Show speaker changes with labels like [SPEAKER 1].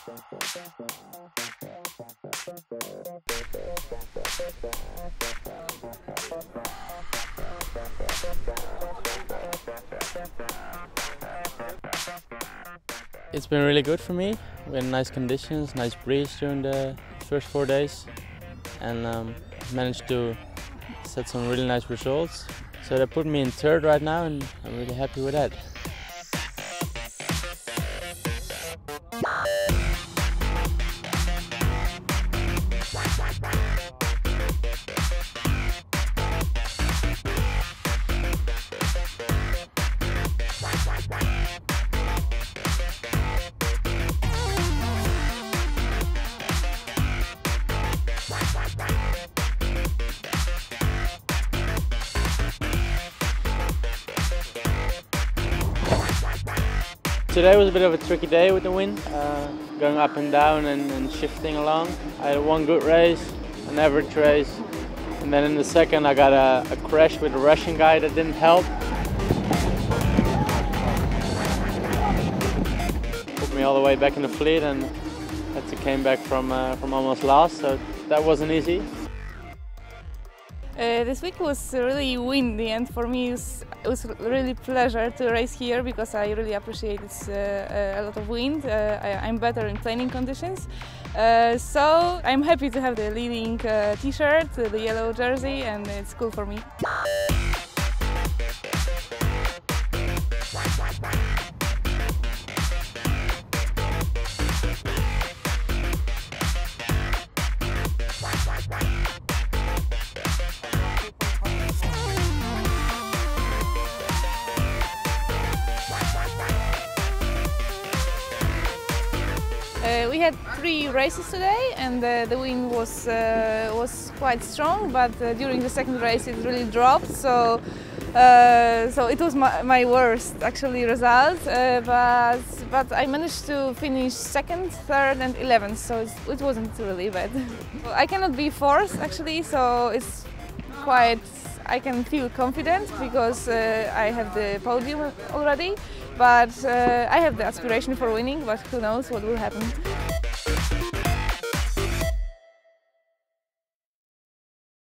[SPEAKER 1] It's been really good for me. We had nice conditions, nice breeze during the first 4 days, and managed to set some really nice results. So that put me in third right now, and I'm really happy with that. Today was a bit of a tricky day with the wind, going up and down and shifting along. I had one good race, an average race, and then in the second I got a crash with a Russian guy that didn't help. Put me all the way back in the fleet and had to came back from almost last, so that wasn't easy.
[SPEAKER 2] This week was really windy, and for me it was really pleasure to race here because I really appreciate a lot of wind. I'm better in planning conditions, so I'm happy to have the leading t-shirt, the yellow jersey, and it's cool for me. We had 3 races today, and the wind was quite strong, but during the second race it really dropped, so it was my worst actually result, but I managed to finish second, third and 11th, so it wasn't really bad. I cannot be fourth actually, so it's quite, I can feel confident because I have the podium already, but I have the aspiration for winning, but who knows what will happen.